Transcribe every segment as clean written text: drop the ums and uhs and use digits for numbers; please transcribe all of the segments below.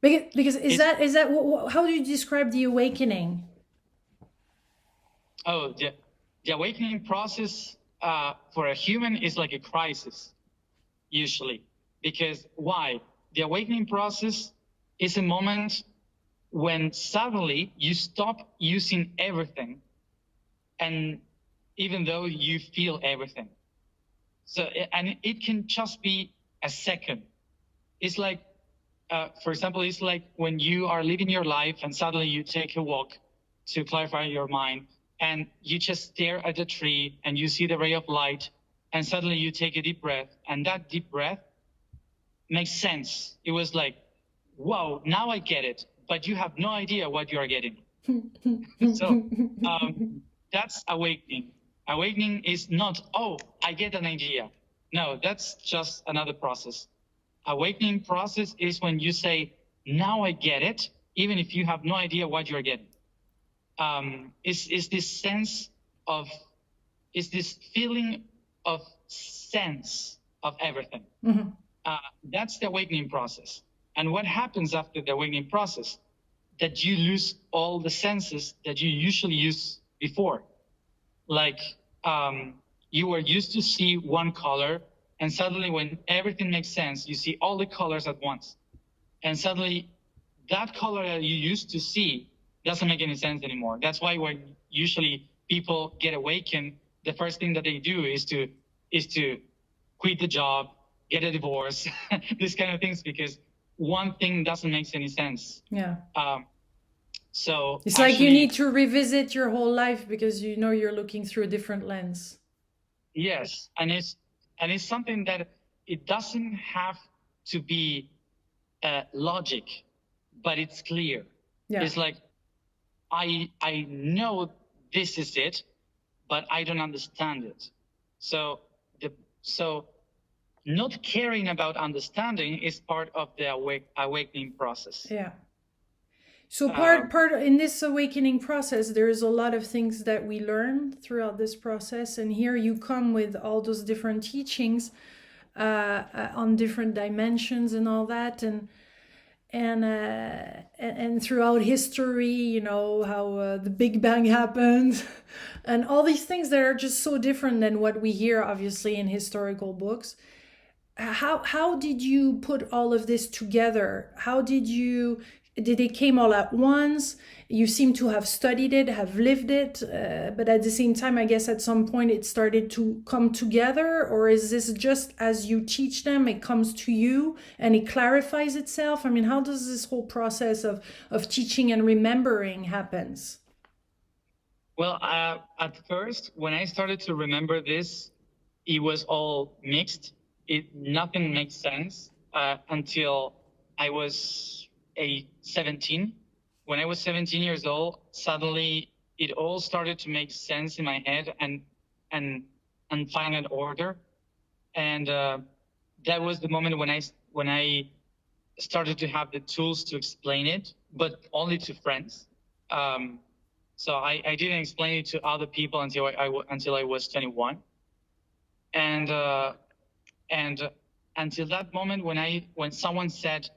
Because how do you describe the awakening? Oh, the awakening process for a human is like a crisis, usually. Because why? The awakening process is a moment when suddenly you stop using everything, and even though you feel everything. So, and it can just be a second. It's like, for example, it's like when you are living your life and suddenly you take a walk to clarify your mind, and you just stare at a tree and you see the ray of light, and suddenly you take a deep breath, and that deep breath makes sense. It was like, whoa, now I get it, but you have no idea what you are getting. So that's awakening. Awakening is not, oh, I get an idea. No, that's just another process. Awakening process is when you say, now I get it, even if you have no idea what you're getting. Is this sense of, is this feeling of sense of everything. Mm-hmm. That's the awakening process. And what happens after the awakening process? That you lose all the senses that you usually use before. Like you were used to see one color, and suddenly when everything makes sense, you see all the colors at once. And suddenly that color that you used to see doesn't make any sense anymore. That's why when usually people get awakened, the first thing that they do is to quit the job, get a divorce, these kind of things, because one thing doesn't make any sense. Yeah. So it's like you need to revisit your whole life because you know you're looking through a different lens. Yes, and it's something that it doesn't have to be logic, but it's clear. Yeah. It's like I know this is it, but I don't understand it. So not caring about understanding is part of the awakening process. Yeah. So part in this awakening process, there's a lot of things that we learn throughout this process, and here you come with all those different teachings on different dimensions and all that, and throughout history, you know how the Big Bang happened, and all these things that are just so different than what we hear, obviously, in historical books. How did you put all of this together? Did it came all at once? You seem to have studied it, have lived it, but at the same time, I guess at some point it started to come together, or is this just as you teach them, it comes to you and it clarifies itself? I mean, how does this whole process of teaching and remembering happens? Well, at first, when I started to remember this, it was all mixed. Nothing makes sense until I was 17. When I was 17 years old, suddenly it all started to make sense in my head and find an order. And that was the moment when I started to have the tools to explain it, but only to friends. So I didn't explain it to other people until I was 21. And until that moment when someone said,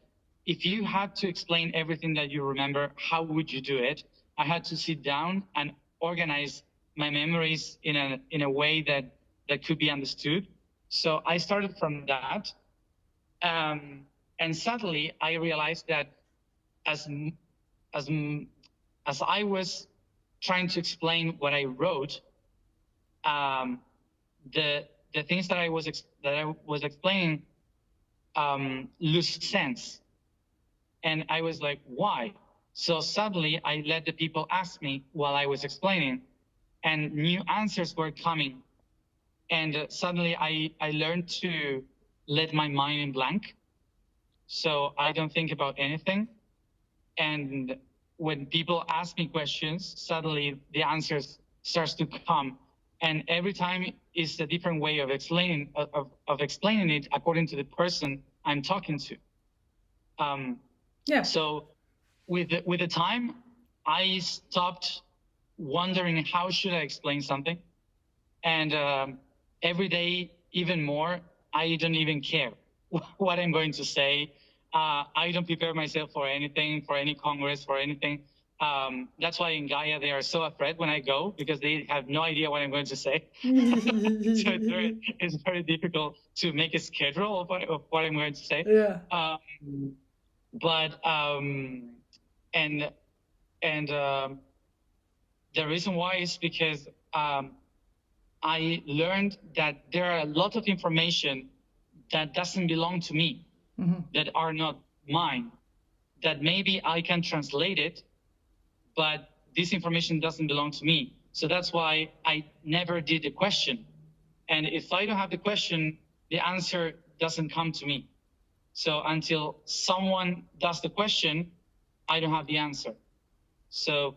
if you had to explain everything that you remember, how would you do it? I had to sit down and organize my memories in a way that could be understood. So I started from that. And suddenly I realized that as I was trying to explain what I wrote, the things that I was explaining lose sense. And I was like, why? So suddenly I let the people ask me while I was explaining, and new answers were coming. And suddenly I learned to let my mind in blank. So I don't think about anything. And when people ask me questions, suddenly the answers starts to come. And every time is a different way of explaining it according to the person I'm talking to. Yeah. So with the time, I stopped wondering how should I explain something, and every day even more, I don't even care what I'm going to say. I don't prepare myself for anything, for any congress, for anything. That's why in Gaia they are so afraid when I go, because they have no idea what I'm going to say. So it's very difficult to make a schedule of what I'm going to say. Yeah. The reason why is because I learned that there are a lot of information that doesn't belong to me, that are not mine, that maybe I can translate it, but this information doesn't belong to me. So that's why I never did the question. And if I don't have the question, the answer doesn't come to me. So until someone does the question, I don't have the answer. So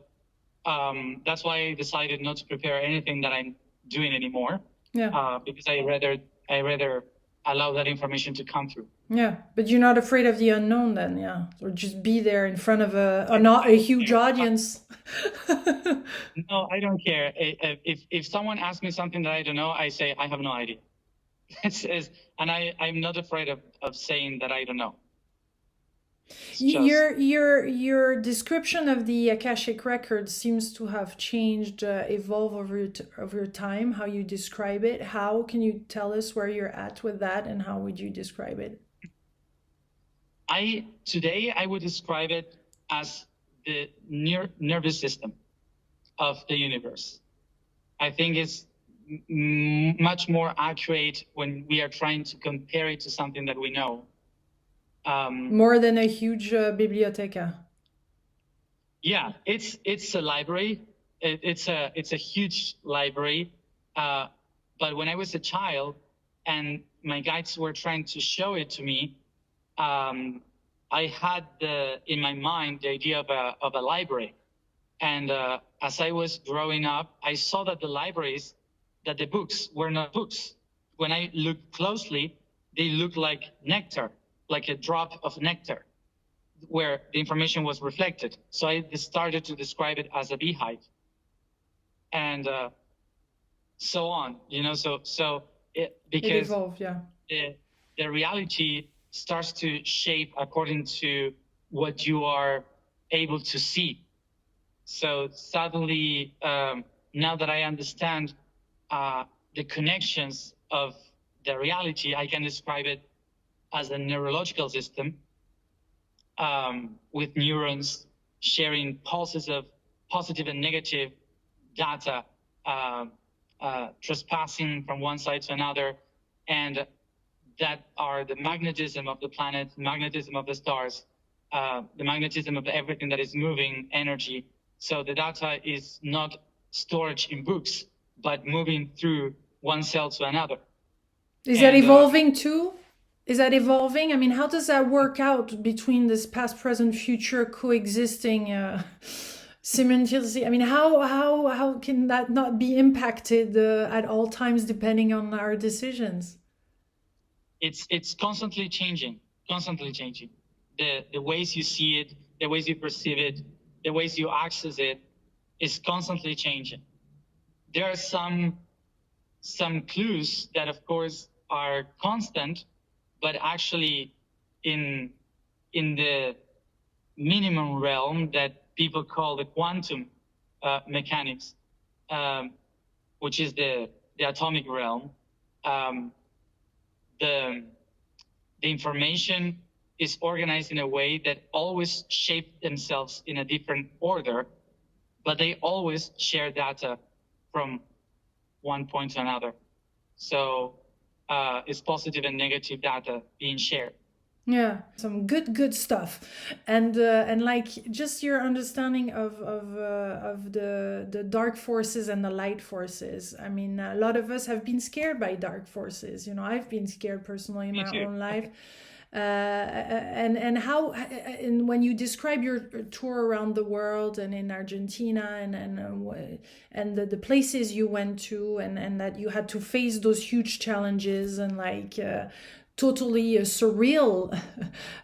that's why I decided not to prepare anything that I'm doing anymore. Yeah. Because I rather allow that information to come through. Yeah, but you're not afraid of the unknown then, yeah? Or just be there in front of a huge audience. No, I don't care. If someone asks me something that I don't know, I say, I have no idea. And I'm not afraid of saying that I don't know. Your description of the Akashic record seems to have changed, evolved over time, how you describe it. How can you tell us where you're at with that, and how would you describe it? Today I would describe it as the nervous system of the universe. I think it's much more accurate when we are trying to compare it to something that we know. More than a huge biblioteca. Yeah, it's a library. It's a huge library. But when I was a child and my guides were trying to show it to me, I had in my mind the idea of a library. And as I was growing up, I saw that the books were not books. When I looked closely, they looked like nectar, like a drop of nectar, where the information was reflected. So I started to describe it as a beehive, and so on. Because it evolved, yeah. The reality starts to shape according to what you are able to see. So suddenly, now that I understand the connections of the reality, I can describe it as a neurological system, with neurons sharing pulses of positive and negative data, trespassing from one side to another, and that are the magnetism of the planet, magnetism of the stars, the magnetism of everything that is moving, energy. So the data is not storage in books, but moving through one cell to another. Is that evolving too? Is that evolving? I mean, how does that work out between this past, present, future coexisting simultaneously? I mean, how can that not be impacted at all times depending on our decisions? It's constantly changing, The ways you see it, the ways you perceive it, the ways you access it is constantly changing. There are some clues that, of course, are constant, but actually in the minimum realm that people call the quantum mechanics, which is the atomic realm, the information is organized in a way that always shape themselves in a different order, but they always share data from one point to another. So it's positive and negative data being shared. Yeah, some good stuff, and like just your understanding of the dark forces and the light forces. I mean, a lot of us have been scared by dark forces. I've been scared personally in my own life. And how, and when you describe your tour around the world and in Argentina and the places you went to and that you had to face those huge challenges and like totally surreal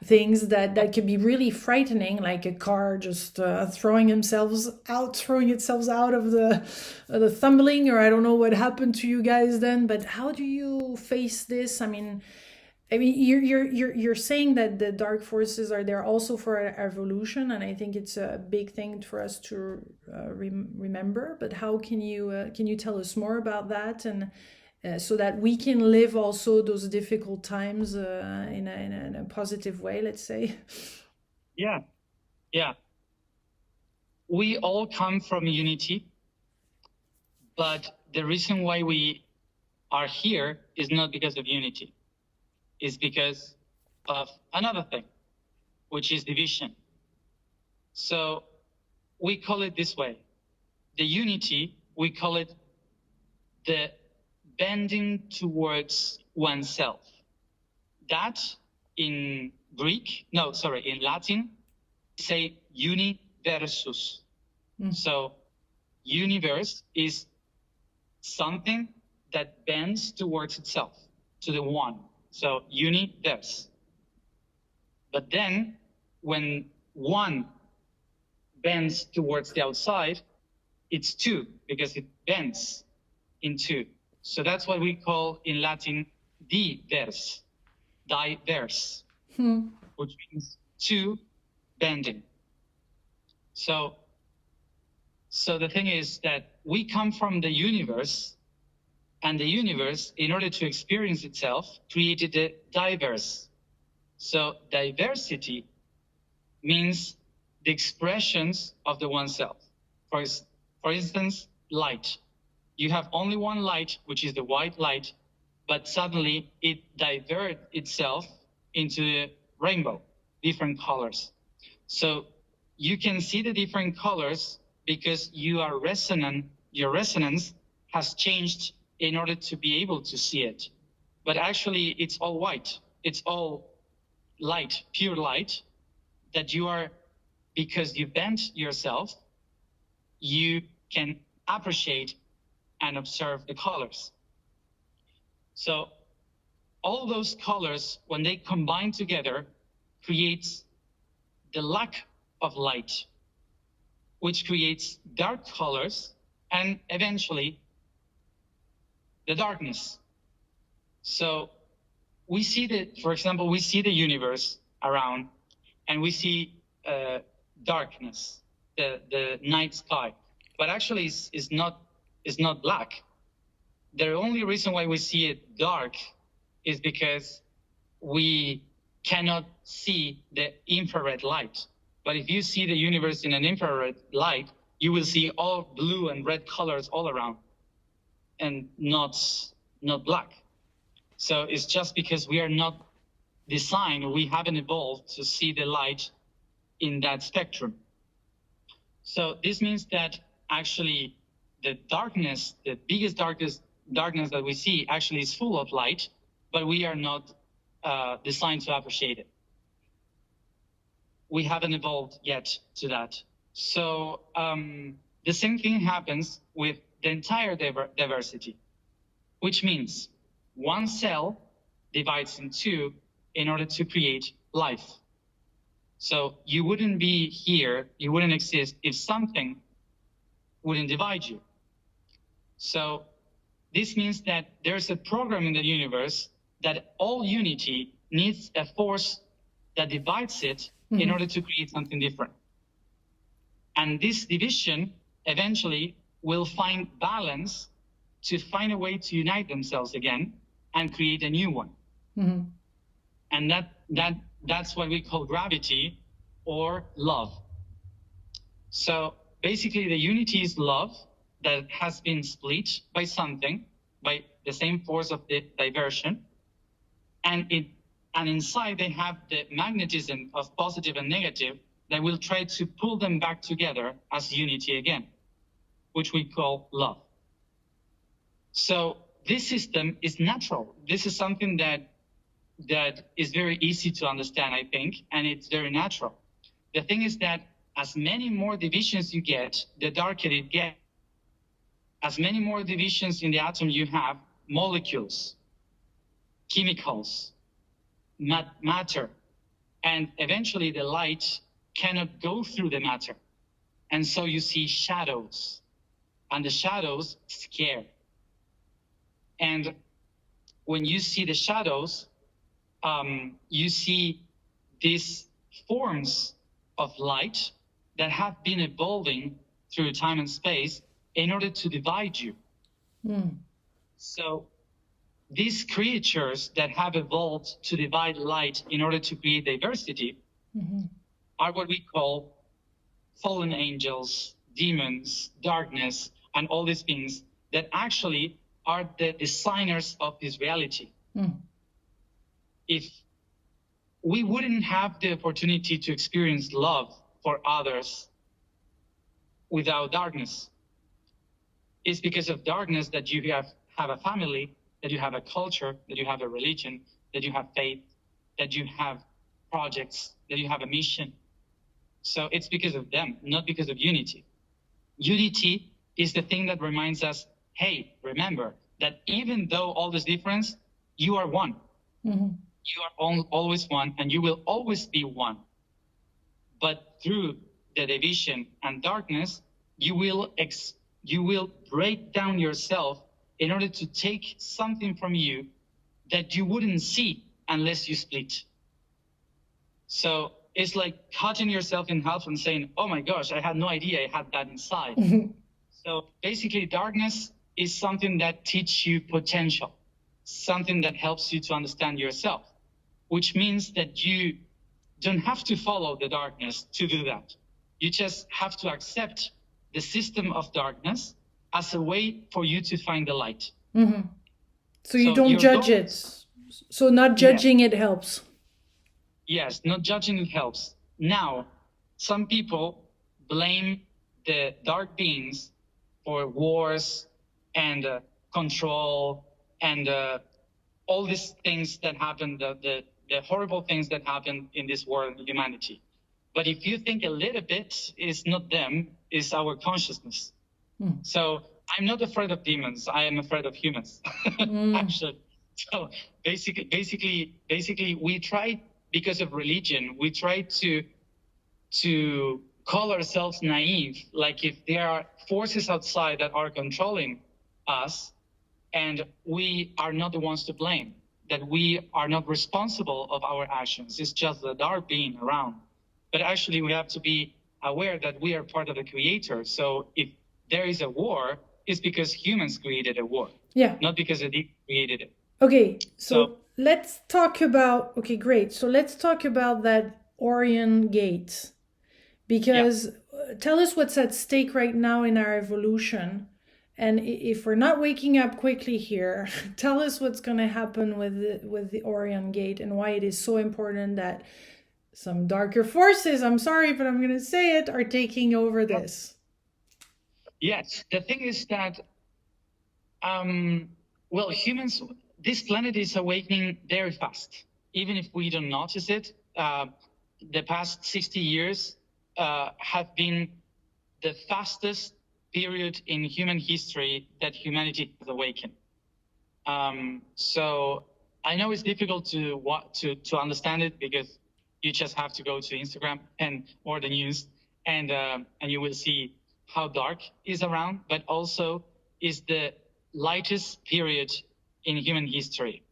things that could be really frightening, like a car just throwing itself out of the tumbling, or I don't know what happened to you guys then, but how do you face this? I mean, I mean, you're saying that the dark forces are there also for our evolution, and I think it's a big thing for us to remember. But how can you tell us more about that, and so that we can live also those difficult times in a positive way, let's say? Yeah, yeah. We all come from unity, but the reason why we are here is not because of unity. It's because of another thing, which is division. So we call it this way. The unity, we call it the bending towards oneself. That in Latin, say universus. So universe is something that bends towards itself, to the one. So universe. But then when one bends towards the outside, it's two, because it bends in two. So that's what we call in Latin diverse, which means two bending. So the thing is that we come from the universe, and the universe, in order to experience itself, created the diverse. So diversity means the expressions of the oneself. For instance, light. You have only one light, which is the white light, but suddenly it diverts itself into the rainbow, different colors. So you can see the different colors because you are resonant. Your resonance has changed in order to be able to see it. But actually, it's all white. It's all light, pure light, that you are, because you bent yourself, you can appreciate and observe the colors. So all those colors, when they combine together, creates the lack of light, which creates dark colors and eventually the darkness. So we see for example, we see the universe around, and we see darkness, the night sky, but actually is not black. The only reason why we see it dark is because we cannot see the infrared light. But if you see the universe in an infrared light, you will see all blue and red colors all around, and not black. So it's just because we are not designed, we haven't evolved to see the light in that spectrum. So this means that actually the darkness, the biggest darkness that we see, actually is full of light, but we are not designed to appreciate it. We haven't evolved yet to that. So the same thing happens with the entire diversity, which means one cell divides in two in order to create life. So you wouldn't be here, you wouldn't exist if something wouldn't divide you. So this means that there's a program in the universe that all unity needs a force that divides it in order to create something different. And this division eventually will find balance to find a way to unite themselves again and create a new one. And that's what we call gravity or love. So basically the unity is love that has been split by something, by the same force of the diversion. And inside they have the magnetism of positive and negative that will try to pull them back together as unity again, which we call love. So this system is natural. This is something that is very easy to understand, I think, and it's very natural. The thing is that as many more divisions you get, the darker it gets. As many more divisions in the atom you have, molecules, chemicals, matter, and eventually the light cannot go through the matter. And so you see shadows, and the shadows scare. And when you see the shadows, you see these forms of light that have been evolving through time and space in order to divide you. So these creatures that have evolved to divide light in order to create diversity are what we call fallen angels, demons, darkness, and all these things that actually are the designers of this reality. If we wouldn't have the opportunity to experience love for others without darkness, it's because of darkness that you have a family, that you have a culture, that you have a religion, that you have faith, that you have projects, that you have a mission. So it's because of them, not because of unity. Unity is the thing that reminds us, hey, remember that even though all this difference, you are one. You are always one, and you will always be one. But through the division and darkness, you will break down yourself in order to take something from you that you wouldn't see unless you split. So it's like cutting yourself in half and saying, oh my gosh, I had no idea I had that inside. So basically, darkness is something that teaches you potential, something that helps you to understand yourself, which means that you don't have to follow the darkness to do that. You just have to accept the system of darkness as a way for you to find the light. So you don't judge it. So not judging it helps. Yes, not judging it helps. Now, some people blame the dark beings for wars and control and all these things that happen, the horrible things that happen in this world and humanity. But if you think a little bit, it's not them, it's our consciousness. So I'm not afraid of demons. I am afraid of humans, actually. So basically, we try, because of religion, we try to call ourselves naive, like if there are forces outside that are controlling us, and we are not the ones to blame, that we are not responsible of our actions. It's just the dark being around. But actually, we have to be aware that we are part of the creator. So if there is a war, it's because humans created a war, not because they created it. Okay, so let's talk about, okay, great. So let's talk about that Orion gate, because tell us what's at stake right now in our evolution. And if we're not waking up quickly here, tell us what's going to happen with the Orion gate and why it is so important that some darker forces, I'm sorry, but I'm going to say it, are taking over this. Yes, the thing is that, well, humans, this planet is awakening very fast. Even if we don't notice it, the past 60 years have been the fastest period in human history that humanity has awakened. So I know it's difficult to understand it, because you just have to go to Instagram or the news, and you will see how dark is around, but also is the lightest period in human history,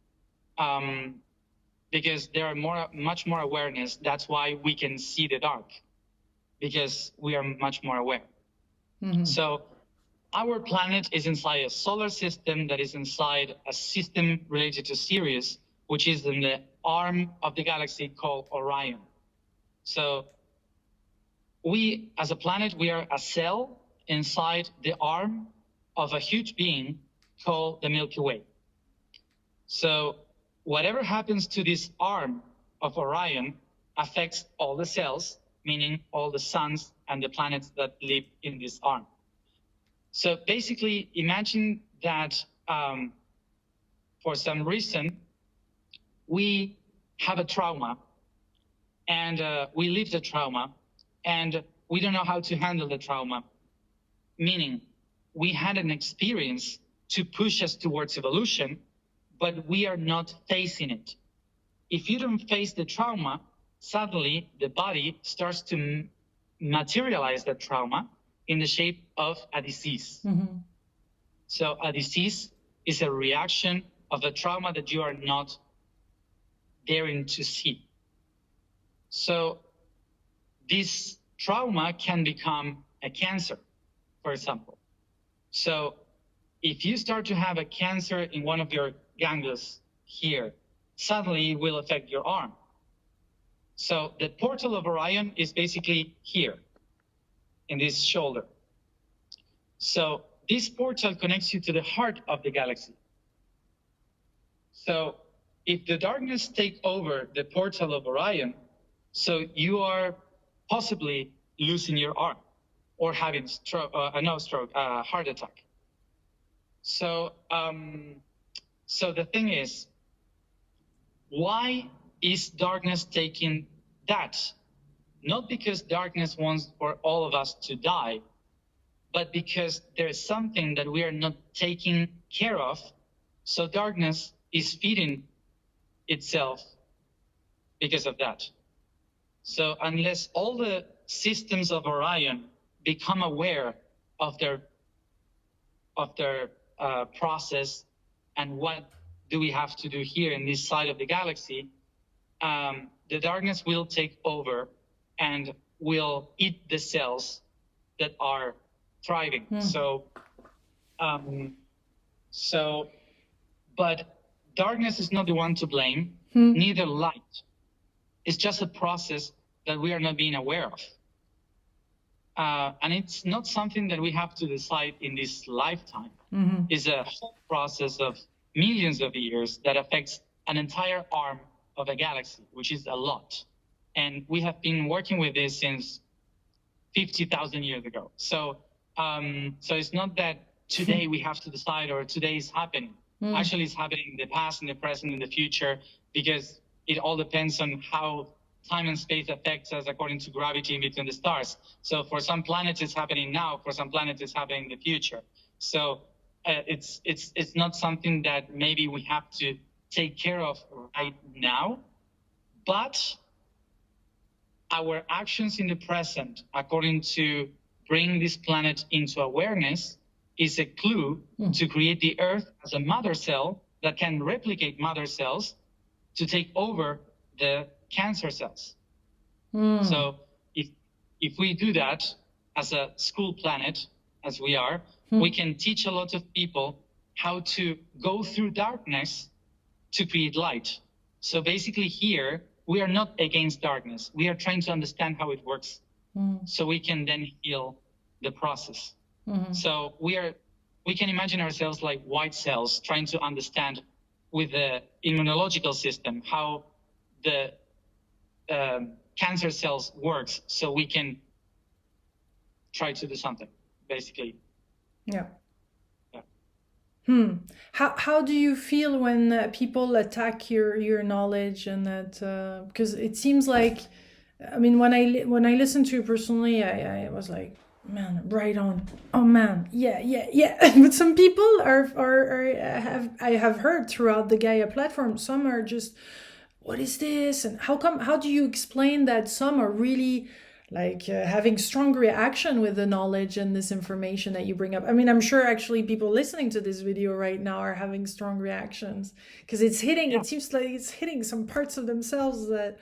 because there are much more awareness. That's why we can see the dark, because we are much more aware. So our planet is inside a solar system that is inside a system related to Sirius, which is in the arm of the galaxy called Orion. So we, as a planet, we are a cell inside the arm of a huge being called the Milky Way. So whatever happens to this arm of Orion affects all the cells, meaning all the suns and the planets that live in this arm. So basically, imagine that for some reason, we have a trauma, and we live the trauma, and we don't know how to handle the trauma, meaning we had an experience to push us towards evolution, but we are not facing it. If you don't face the trauma, suddenly the body starts to materialize that trauma in the shape of a disease. So a disease is a reaction of a trauma that you are not daring to see. So this trauma can become a cancer, for example. So if you start to have a cancer in one of your ganglions here, suddenly it will affect your arm. So the portal of Orion is basically here, in this shoulder. So this portal connects you to the heart of the galaxy. So if the darkness take over the portal of Orion, so you are possibly losing your arm or having heart attack. So, so the thing is, why is darkness taking that? Not because darkness wants for all of us to die, but because there's something that we are not taking care of. So darkness is feeding itself because of that. So unless all the systems of Orion become aware of their process and what do we have to do here in this side of the galaxy, the darkness will take over and will eat the cells that are thriving. But darkness is not the one to blame, neither light. It's just a process that we are not being aware of. And it's not something that we have to decide in this lifetime. It's a whole process of millions of years that affects an entire arm of a galaxy, which is a lot. And we have been working with this since 50,000 years ago. So it's not that today we have to decide or today is happening. Actually, it's happening in the past, in the present, in the future, because it all depends on how time and space affects us according to gravity in between the stars. So for some planets it's happening now, for some planets it's happening in the future. So it's not something that maybe we have to take care of right now, but our actions in the present, according to bring this planet into awareness, is a clue to create the Earth as a mother cell that can replicate mother cells to take over the cancer cells. So if we do that as a school planet, as we are, we can teach a lot of people how to go through darkness to create light. So basically here, we are not against darkness. We are trying to understand how it works so we can then heal the process. So we can imagine ourselves like white cells trying to understand with the immunological system how the cancer cells works, so we can try to do something, basically. Yeah. How do you feel when people attack your knowledge and that because it seems like, I mean, when I listened to you personally, I was like, man, right on. Oh man, yeah. But some people I have heard throughout the Gaia platform, some are just, what is this? And how do you explain that some are really like having strong reaction with the knowledge and this information that you bring up? I mean, I'm sure actually people listening to this video right now are having strong reactions because it's hitting, it seems like it's hitting some parts of themselves that,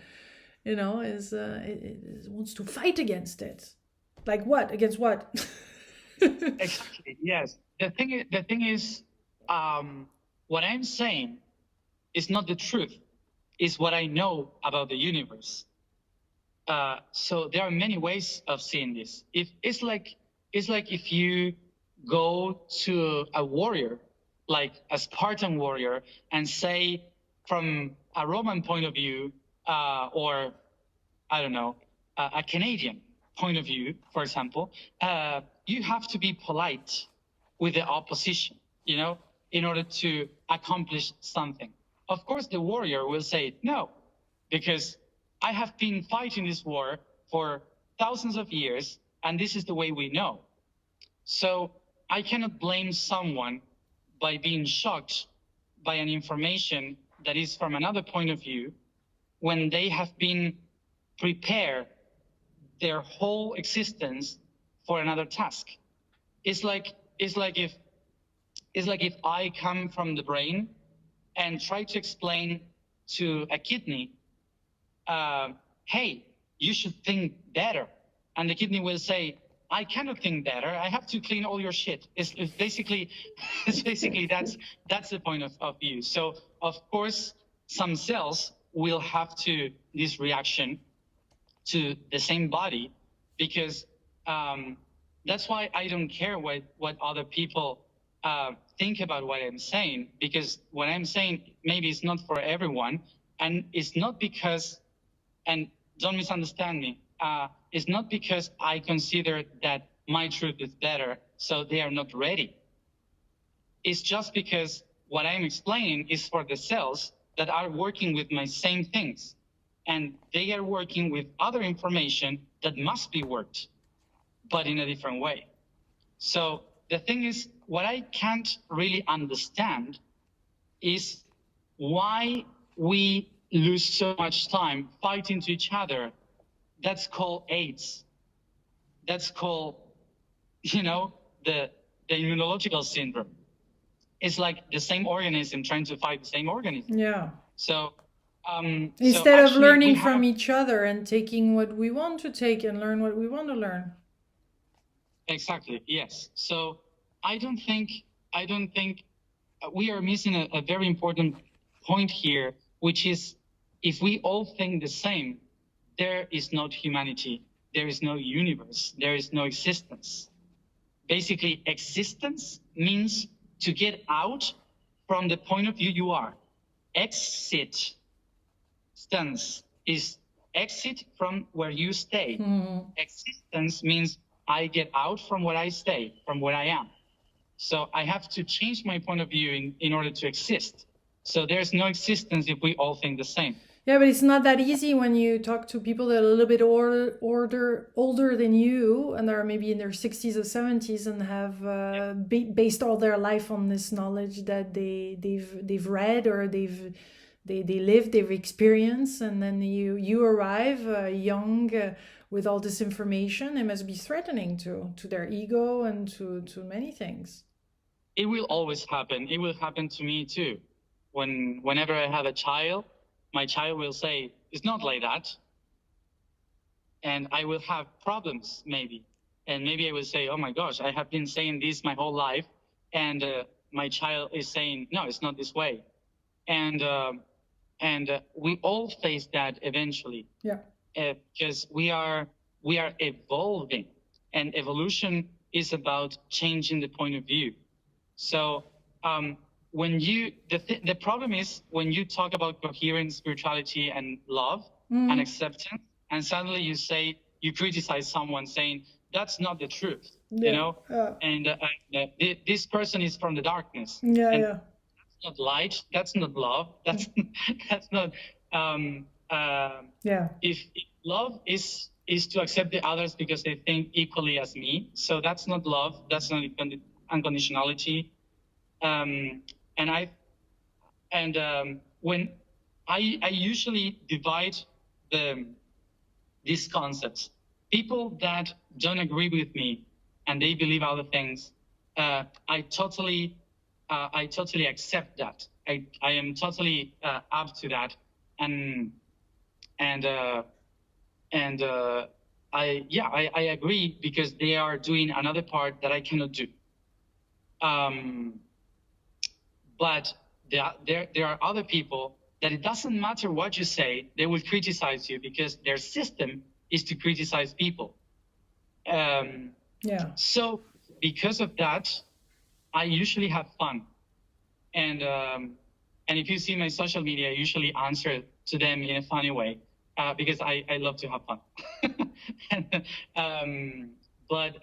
you know, it wants to fight against it. Like what? Against what? Exactly, yes. The thing is, what I'm saying is not the truth. Is what I know about the universe. So there are many ways of seeing this. It's like if you go to a warrior, like a Spartan warrior, and say from a Roman point of view, or I don't know, a Canadian point of view, for example, you have to be polite with the opposition, you know, in order to accomplish something. Of course, the warrior will say no, because I have been fighting this war for thousands of years, and this is the way we know. So I cannot blame someone by being shocked by an information that is from another point of view when they have been prepared their whole existence for another task. It's like if I come from the brain and try to explain to a kidney, hey, you should think better. And the kidney will say, I cannot think better. I have to clean all your shit. It's basically, that's the point of view. So of course, some cells will have to this reaction to the same body, because that's why I don't care what other people think about what I'm saying, because what I'm saying maybe it's not for everyone, and it's not because, and don't misunderstand me, it's not because I consider that my truth is better, so they are not ready. It's just because what I'm explaining is for the cells that are working with my same things, and they are working with other information that must be worked, but in a different way. So the thing is, what I can't really understand is why we lose so much time fighting to each other. That's called AIDS. That's called, the immunological syndrome. It's like the same organism trying to fight the same organism. Yeah. So instead of learning from each other and taking what we want to take and learn what we want to learn. Exactly. Yes. So I don't think we are missing a very important point here, which is, if we all think the same, there is no humanity, there is no universe, there is no existence. Basically, existence means to get out from the point of view you are. Exit stance is exit from where you stay. Mm-hmm. Existence means I get out from where I stay, from where I am. So I have to change my point of view in order to exist. So there's no existence if we all think the same. Yeah, but it's not that easy when you talk to people that are a little bit older than you, and they're maybe in their 60s or 70s and have based all their life on this knowledge that they've read or they lived, they've experienced, and then you arrive young with all this information. It must be threatening to their ego and to many things. It will always happen. It will happen to me too. Whenever I have a child, my child will say, it's not like that. And I will have problems maybe. And maybe I will say, oh my gosh, I have been saying this my whole life. And my child is saying, no, it's not this way. And we all face that eventually. Yeah. Because we are evolving, and evolution is about changing the point of view. So the problem is when you talk about coherence, spirituality, and love and acceptance, and suddenly you criticize someone saying that's not the truth, and this person is from the darkness. Yeah, and yeah. That's not light. That's not love. That's not. If love is to accept the others because they think equally as me, so that's not love. That's not unconditionality. When I usually divide these concepts, people that don't agree with me and they believe other things, I totally accept that. I am totally up to that, I agree, because they are doing another part that I cannot do. But there are other people that it doesn't matter what you say, they will criticize you because their system is to criticize people. So because of that, I usually have fun. And if you see my social media, I usually answer to them in a funny way, because I love to have fun. But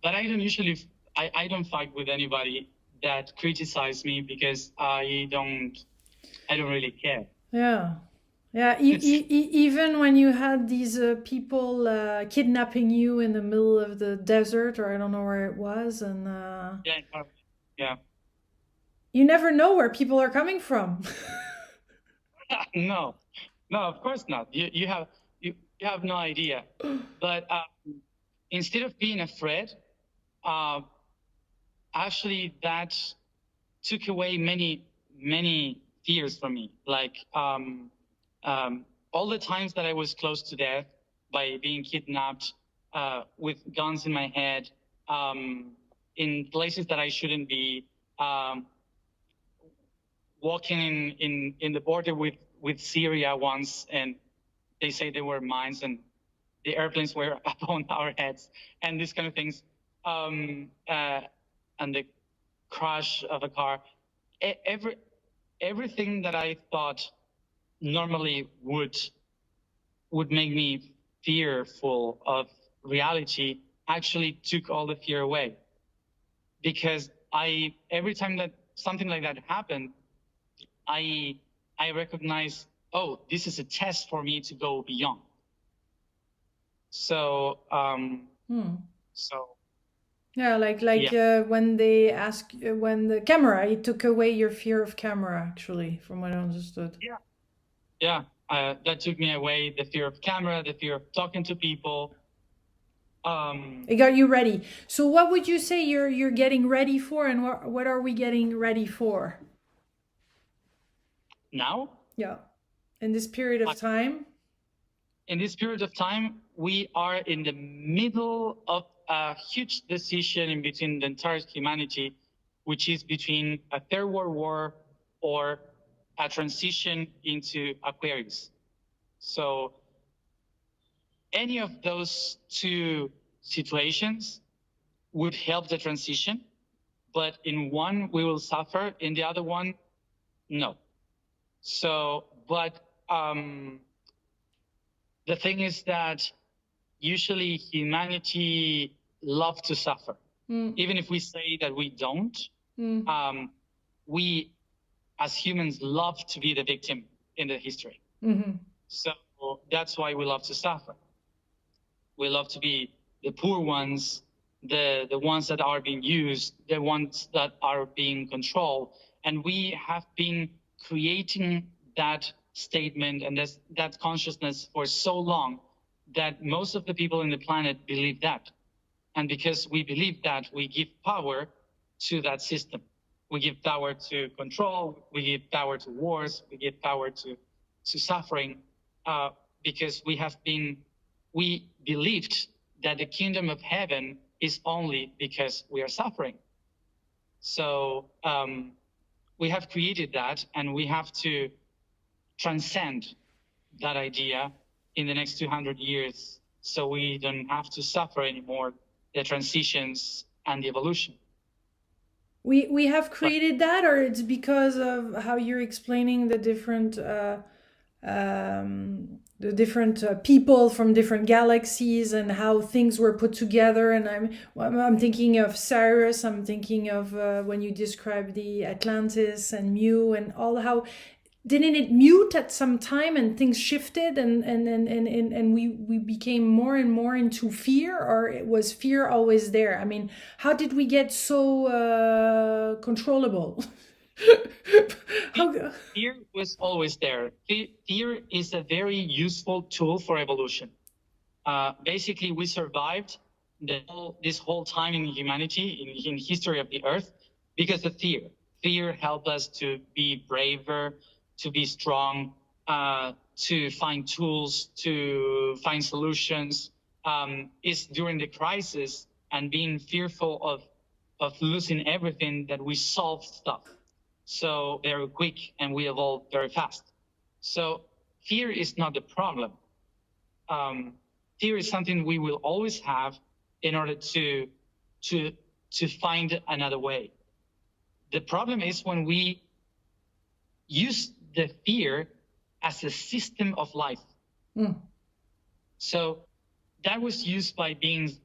I don't usually, I don't fight with anybody that criticize me, because I don't really care. Yeah. Yeah, even when you had these people kidnapping you in the middle of the desert, or I don't know where it was, and yeah. You never know where people are coming from. No, of course not. You have no idea. But instead of being afraid, actually that took away many fears for me. Like all the times that I was close to death by being kidnapped with guns in my head, in places that I shouldn't be, walking in the border with Syria once, and they say they were mines and the airplanes were upon our heads and these kind of things, and the crash of a car. Everything that I thought normally would make me fearful of reality actually took all the fear away, because every time that something like that happened, I recognize, oh, this is a test for me to go beyond. So so yeah, when they ask when the camera, it took away your fear of camera, actually, from what I understood. Yeah, that took me away, the fear of camera, the fear of talking to people. It got you ready. So what would you say you're getting ready for, and what are we getting ready for now? Yeah, in this period of time. In this period of time, we are in the middle of a huge decision in between the entire humanity, which is between a third world war or a transition into Aquarius. So any of those two situations would help the transition, but in one we will suffer, in the other one, no. So, but the thing is that usually humanity loves to suffer. Even if we say that we don't, we as humans love to be the victim in the history. So that's why we love to suffer. We love to be the poor ones, the ones that are being used, the ones that are being controlled. And we have been creating that statement and that consciousness for so long that most of the people in the planet believe that. And because we believe that, we give power to that system. We give power to control, we give power to wars, we give power to suffering, because we believed that the kingdom of heaven is only because we are suffering. So we have created that, and we have to transcend that idea in the next 200 years, so we don't have to suffer anymore the transitions and the evolution. We have created that, or it's because of how you're explaining the different people from different galaxies and how things were put together. And I'm thinking of Cyrus. I'm thinking of when you describe the Atlantis and Mu and all, how didn't it mute at some time and things shifted and we became more and more into fear, or was fear always there? I mean, how did we get so controllable? Fear was always there. Fear is a very useful tool for evolution. Basically, we survived this whole time in humanity, in history of the earth, because of fear. Fear helped us to be braver, to be strong, to find tools, to find solutions. It's during the crisis and being fearful of losing everything that we solve stuff. So very quick, and we evolve very fast. So fear is not the problem. Fear is something we will always have in order to find another way. The problem is when we use the fear as a system of life. So that was used by beings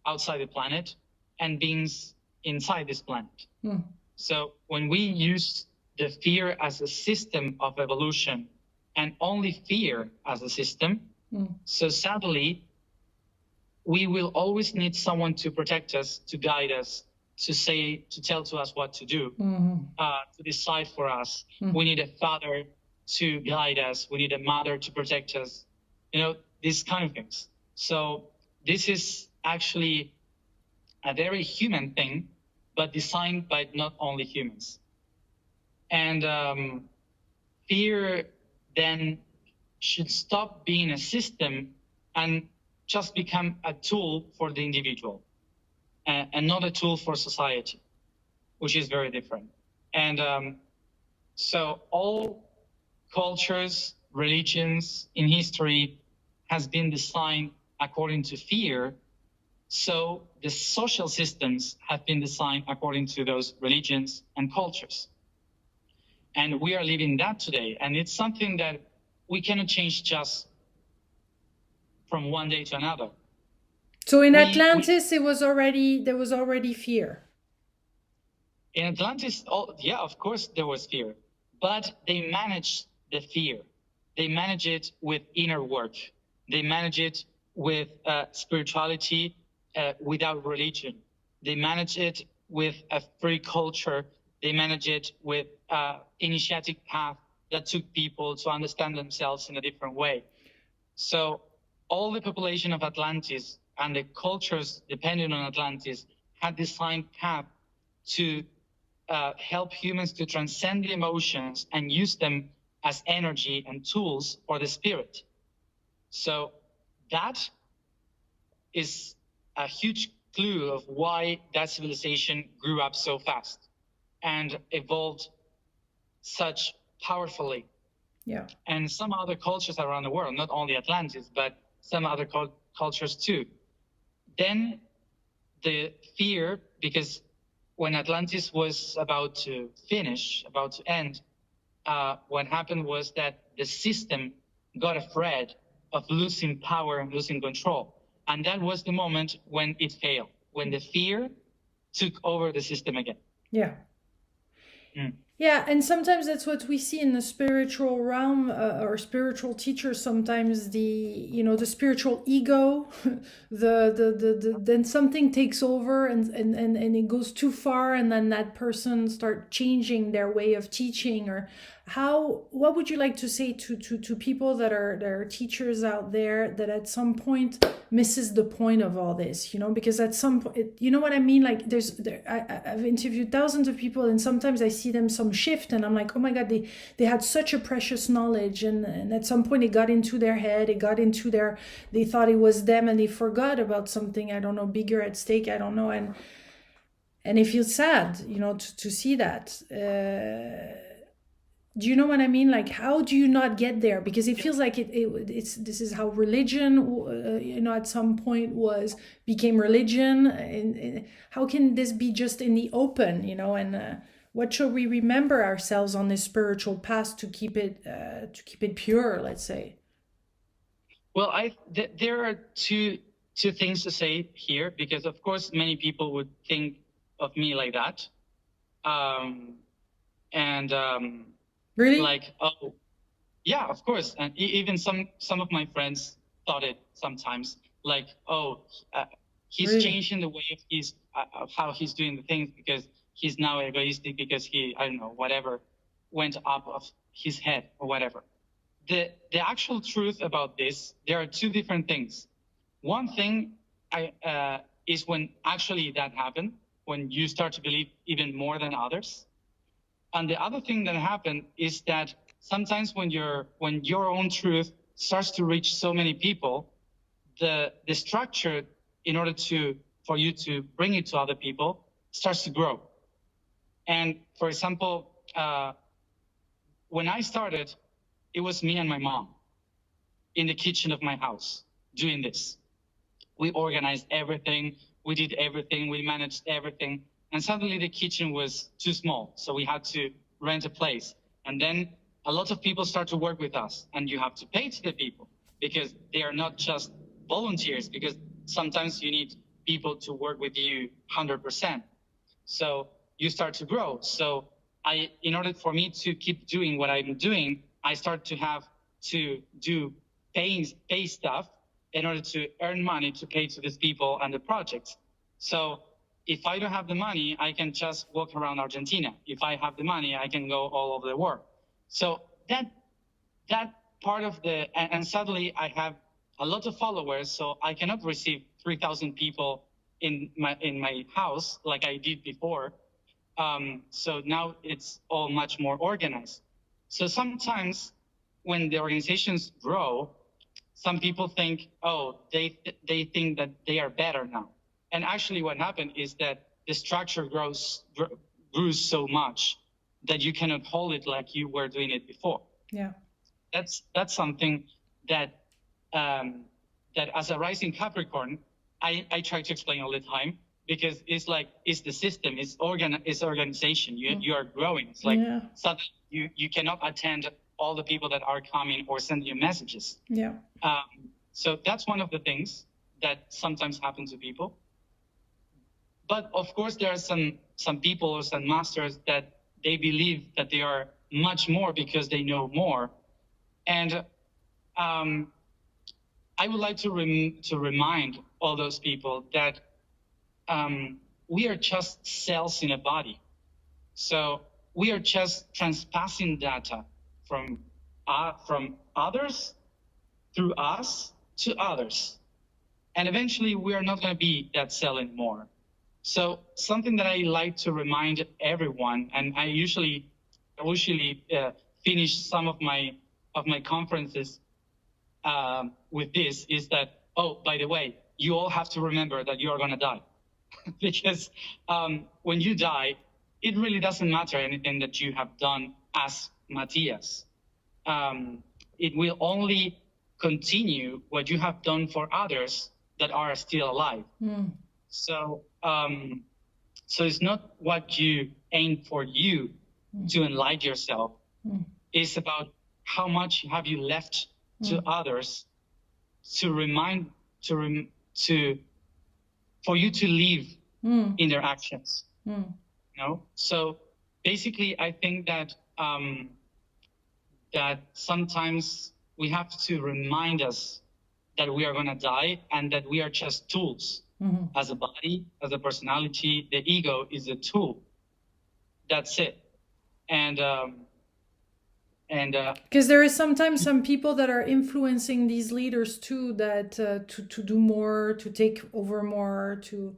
outside the planet and beings inside this planet. So when we use the fear as a system of evolution and only fear as a system, so sadly, we will always need someone to protect us, to guide us, to tell to us what to do, to decide for us. We need a father to guide us. We need a mother to protect us. These kind of things. So this is actually a very human thing, but designed by not only humans. And fear then should stop being a system and just become a tool for the individual, and not a tool for society, which is very different. And so all cultures, religions in history has been designed according to fear. So the social systems have been designed according to those religions and cultures. And we are living that today. And it's something that we cannot change just from one day to another. So in Atlantis, there was already fear. In Atlantis, yeah, of course there was fear, but they managed the fear. They manage it with inner work. They manage it with spirituality without religion. They manage it with a free culture. They manage it with initiatic path that took people to understand themselves in a different way. So all the population of Atlantis and the cultures depending on Atlantis had designed path to help humans to transcend the emotions and use them as energy and tools for the spirit. So that is a huge clue of why that civilization grew up so fast and evolved such powerfully. Yeah. And some other cultures around the world, not only Atlantis, but some other cultures too. Then the fear, because when Atlantis was about to finish, about to end, what happened was that the system got afraid of losing power and losing control. And that was the moment when it failed, when the fear took over the system again. Yeah. Yeah, and sometimes that's what we see in the spiritual realm, or spiritual teachers. Sometimes the spiritual ego, then something takes over and it goes too far, and then that person start changing their way of teaching. Or what would you like to say to people that are teachers out there that at some point misses the point of all this, because at some point, you know what I mean? Like I've interviewed thousands of people, and sometimes I see them some shift and I'm like, oh my God, they had such a precious knowledge, and at some point it got into their head, they thought it was them, and they forgot about something, I don't know, bigger at stake, I don't know, and it feels sad, to see that. Do you know what I mean? Like, how do you not get there? Because it feels like this is how religion, at some point became religion. And how can this be just in the open, and what should we remember ourselves on this spiritual path to keep it pure, let's say? Well, there are two things to say here, because of course many people would think of me like that. Really? Like, oh, yeah, of course. And even some of my friends thought it sometimes, like, oh, he's Really? changing the way of how he's doing the things because he's now egoistic, because he, I don't know, whatever went up of his head or whatever. The actual truth about this, there are two different things. One thing is when actually that happened, when you start to believe even more than others. And the other thing that happened is that sometimes when your own truth starts to reach so many people, the structure in order for you to bring it to other people starts to grow. And for example, when I started, it was me and my mom in the kitchen of my house doing this. We organized everything, we did everything, we managed everything. And suddenly the kitchen was too small, so we had to rent a place. And then a lot of people start to work with us, and you have to pay to the people because they are not just volunteers, because sometimes you need people to work with you 100%. So you start to grow. So in order for me to keep doing what I'm doing, I start to have to do pay stuff in order to earn money to pay to these people and the projects. So if I don't have the money, I can just walk around Argentina. If I have the money, I can go all over the world. So that part of and suddenly I have a lot of followers, so I cannot receive 3,000 people in my house like I did before. So now it's all much more organized. So sometimes when the organizations grow, some people think, oh, they think that they are better now. And actually what happened is that the structure grew so much that you cannot hold it like you were doing it before. Yeah. That's something that that as a rising Capricorn, I try to explain all the time, because it's the system, it's organization. You are growing. It's like suddenly you cannot attend all the people that are coming or send you messages. Yeah. So that's one of the things that sometimes happen to people. But of course, there are some people or some masters that they believe that they are much more because they know more. And I would like to remind all those people that we are just cells in a body. So we are just transpassing data from others through us to others. And eventually we are not going to be that cell anymore. So something that I like to remind everyone, and I usually finish some of my conferences with this, is that, oh, by the way, you all have to remember that you are going to die. Because when you die, it really doesn't matter anything that you have done as Matias. It will only continue what you have done for others that are still alive. So it's not what you aim for you to enlighten yourself. It's about how much have you left to others to for you to live in their actions. You know? So basically, I think that that sometimes we have to remind us that we are going to die and that we are just tools. As a body, as a personality, the ego is a tool. That's it. And because there is sometimes some people that are influencing these leaders too, that to do more, to take over more, to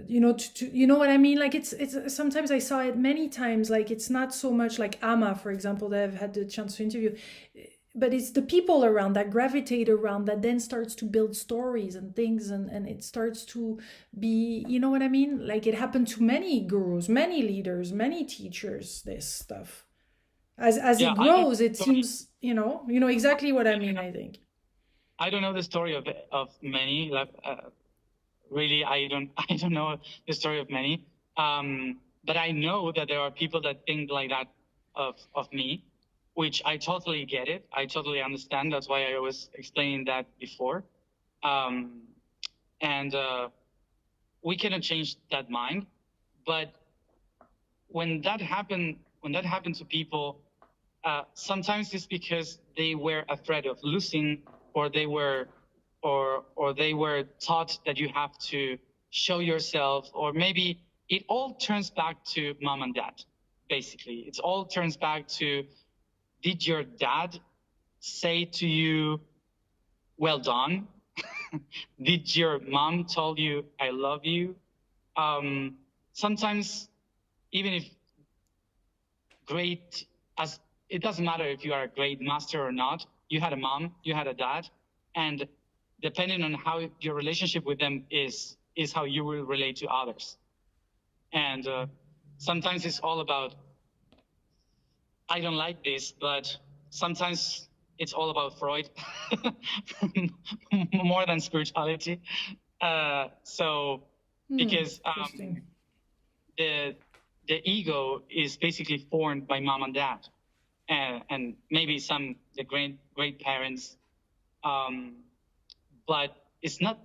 you know, you know what I mean? Like it's sometimes I saw it many times. Like it's not so much like Ama, for example, that I've had the chance to interview, but it's the people around that gravitate around that then starts to build stories and things, and it starts to be, you know what I mean? Like it happened to many gurus, many leaders, many teachers, this stuff. As it grows, it seems, you know exactly what I mean, I think. I don't know the story of many, like, really, I don't know the story of many. But I know that there are people that think like that of me, which I totally get it. I totally understand. That's why I was explaining that before. And we cannot change that mind. But when that happened to people, sometimes it's because they were afraid of losing, or they were taught that you have to show yourself, or maybe it all turns back to mom and dad. Basically, it all turns back to, did your dad say to you, well done? Did your mom tell you, I love you? Sometimes, even if great, as it doesn't matter if you are a great master or not, you had a mom, you had a dad, and depending on how your relationship with them is how you will relate to others. And sometimes it's all about, I don't like this, but sometimes it's all about Freud more than spirituality. Because the ego is basically formed by mom and dad, and maybe the great parents, but it's not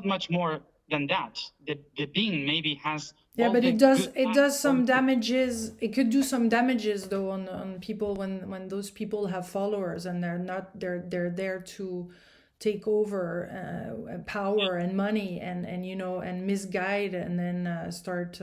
much more than that. The being maybe has but it does some damages. It could do some damages though on people when those people have followers and they're there to take over power and money and you know, and misguide, and then start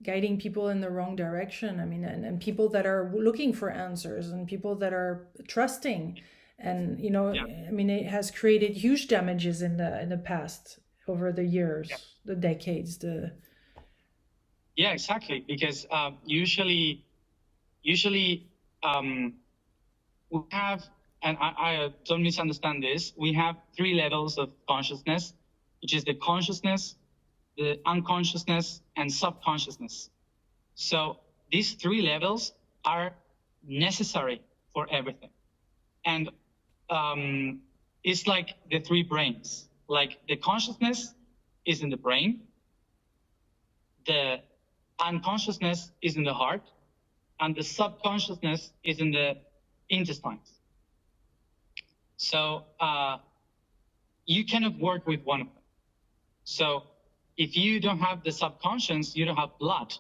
guiding people in the wrong direction. I mean, and people that are looking for answers, and people that are trusting, and you know, I mean, it has created huge damages in the past, over the years, the decades, exactly, because usually usually we have, and I don't misunderstand this, we have 3 levels of consciousness, which is the consciousness, the unconsciousness, and subconsciousness. So these 3 levels are necessary for everything. And it's like the 3 brains. Like the consciousness is in the brain, the unconsciousness is in the heart, and the subconsciousness is in the intestines. So you cannot work with one of them. So if you don't have the subconscious, you don't have blood,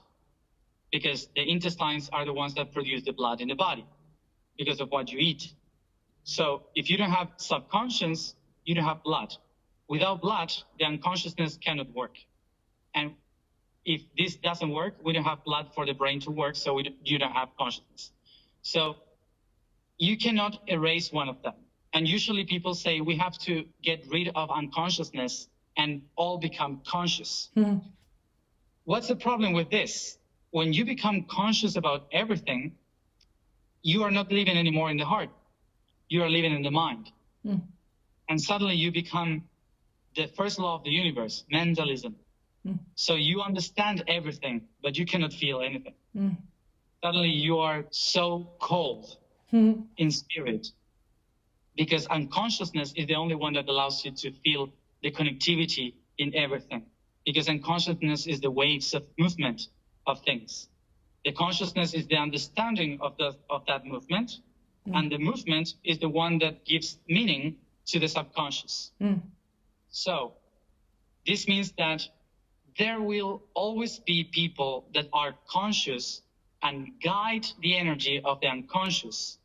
because the intestines are the ones that produce the blood in the body because of what you eat. So if you don't have subconscious, you don't have blood. Without blood, the unconsciousness cannot work. And if this doesn't work, we don't have blood for the brain to work, so you don't have consciousness. So you cannot erase one of them. And usually people say we have to get rid of unconsciousness and all become conscious. Mm-hmm. What's the problem with this? When you become conscious about everything, you are not living anymore in the heart. You are living in the mind. Mm. And suddenly you become the first law of the universe, mentalism. Mm. So you understand everything, but you cannot feel anything. Mm. Suddenly you are so cold in spirit, because unconsciousness is the only one that allows you to feel the connectivity in everything. Because unconsciousness is the waves of movement of things. The consciousness is the understanding of that movement, and the movement is the one that gives meaning to the subconscious. So this means that there will always be people that are conscious and guide the energy of the unconscious.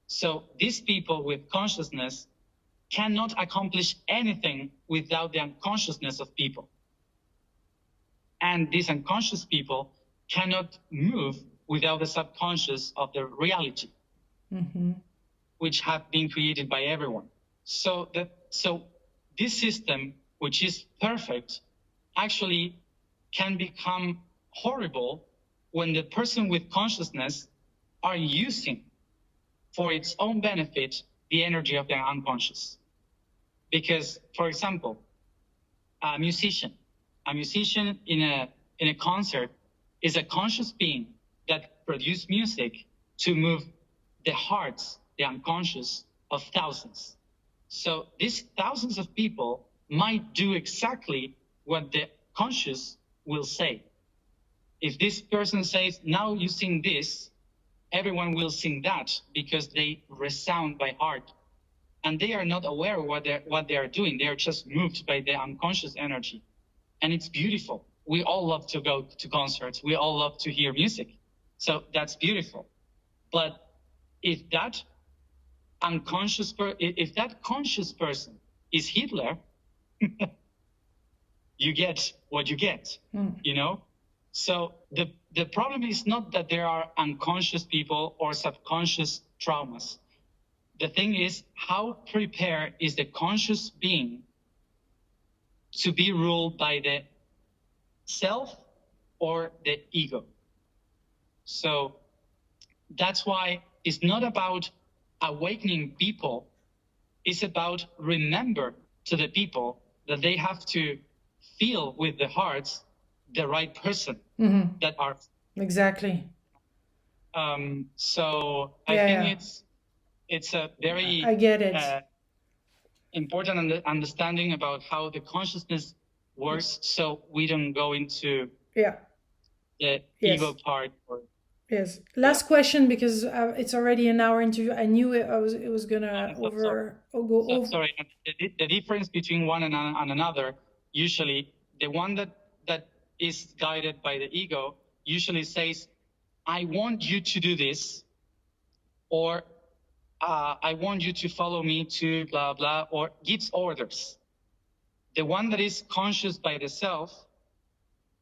So these people with consciousness cannot accomplish anything without the unconsciousness of people. And these unconscious people cannot move without the subconscious of the reality, which have been created by everyone. So this system, which is perfect, actually can become horrible when the person with consciousness are using for its own benefit the energy of their unconscious. Because, for example, a musician in a concert is a conscious being that produces music to move the hearts, the unconscious of thousands. So these thousands of people might do exactly what the conscious will say. If this person says, now you sing this, everyone will sing that because they resound by heart. And they are not aware of what they are doing. They are just moved by the unconscious energy. And it's beautiful. We all love to go to concerts. We all love to hear music. So that's beautiful. But if that conscious person is Hitler, you get what you get, you know? So the problem is not that there are unconscious people or subconscious traumas. The thing is, how prepared is the conscious being to be ruled by the self or the ego? So that's why it's not about awakening people. It's about remember to the people that they have to feel with the hearts the right person that are. Exactly. So I think it's a very I get it. Important understanding about how the consciousness works, so we don't go into the ego part. Yes. Last question, because it's already an hour into. I knew it was gonna go over. Sorry. The difference between one and another, usually the one that is guided by the ego usually says, I want you to do this, or I want you to follow me to blah, blah, or gives orders. The one that is conscious by the self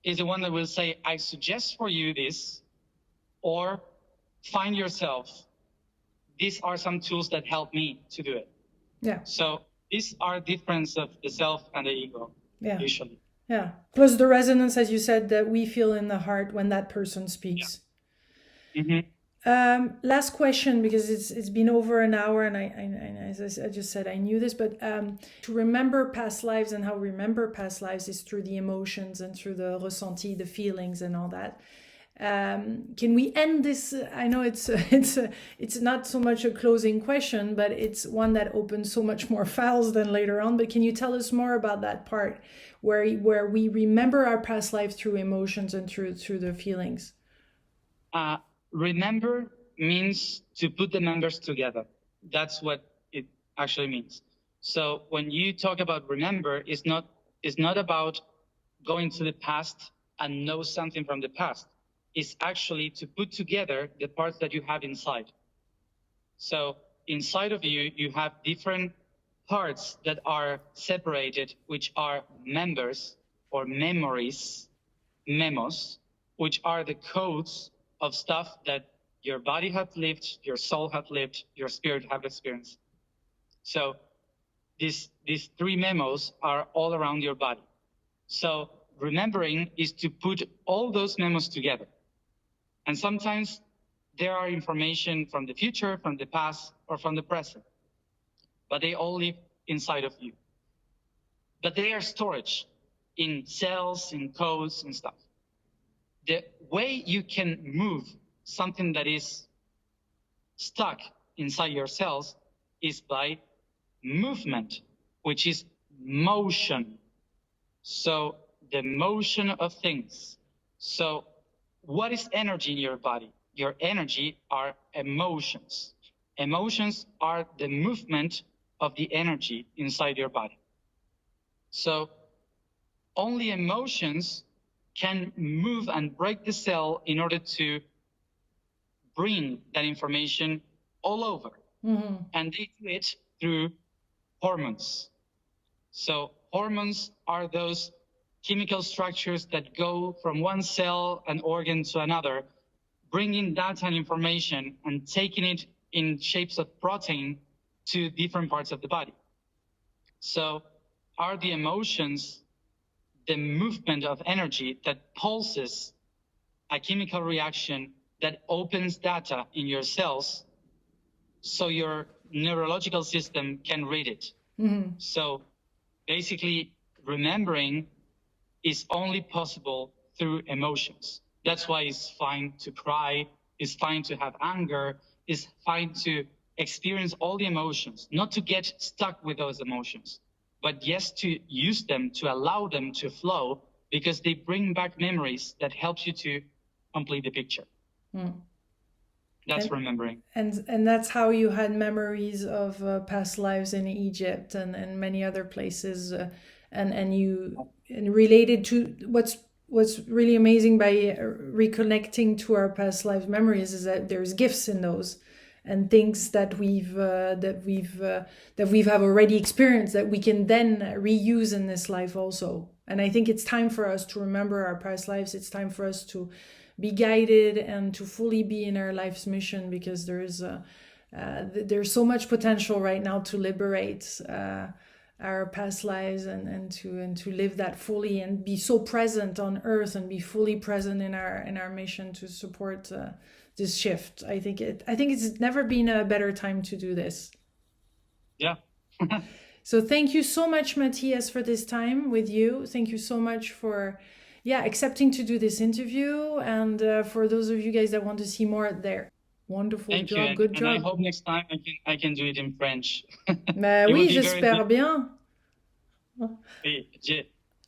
is the one that will say, I suggest for you this, or find yourself. These are some tools that help me to do it. Yeah. So these are difference of the self and the ego, usually. Yeah. Plus the resonance, as you said, that we feel in the heart when that person speaks. Last question, because it's been over an hour, and as I just said, I knew this, but to remember past lives, and how remember past lives is through the emotions and through the ressenti, the feelings and all that. Can we end this? I know it's not so much a closing question, but it's one that opens so much more files than later on. But can you tell us more about that part where we remember our past life through emotions and through the feelings? Remember means to put the numbers together. That's what it actually means. So when you talk about remember, it's not about going to the past and know something from the past. It's actually to put together the parts that you have inside. So inside of you, you have different parts that are separated, which are members or memories, memos, which are the codes of stuff that your body has lived, your soul has lived, your spirit have experienced. So these three memos are all around your body. So remembering is to put all those memos together. And sometimes there are information from the future, from the past, or from the present, but they all live inside of you. But they are storage in cells, in codes and stuff. The way you can move something that is stuck inside your cells is by movement, which is motion. So the motion of things. So what is energy in your body? Your energy are emotions. Emotions are the movement of the energy inside your body. So only emotions can move and break the cell in order to bring that information all over. Mm-hmm. And they do it through hormones. So hormones are those chemical structures that go from one cell and organ to another, bringing data and information and taking it in shapes of protein to different parts of the body. So are the emotions the movement of energy that pulses a chemical reaction that opens data in your cells so your neurological system can read it. Mm-hmm. So basically, remembering is only possible through emotions. That's why it's fine to cry, it's fine to have anger, it's fine to experience all the emotions, not to get stuck with those emotions, but yes, to use them, to allow them to flow, because they bring back memories that helps you to complete the picture. Mm. That's remembering. And that's how you had memories of past lives in Egypt and many other places, and related to what's really amazing by reconnecting to our past life memories is that there's gifts in those, and things that we've have already experienced that we can then reuse in this life also. And I think it's time for us to remember our past lives. It's time for us to be guided and to fully be in our life's mission, because there's so much potential right now to liberate our past lives and to live that fully and be so present on earth and be fully present in our mission to support this shift. I think it's never been a better time to do this. Yeah. So thank you so much, Matias, for this time with you. Thank you so much for accepting to do this interview, and for those of you guys that want to see more there. Wonderful. Thank job, you. good and job. I hope next time I can do it in French. Oui, j'espère bien. Oui,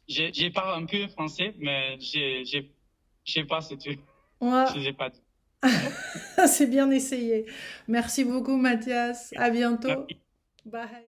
j'ai parlé un peu français, mais je sais pas si tu... Ouais. Je sais pas. C'est bien essayé. Merci beaucoup, Matias. À bientôt. Merci. Bye.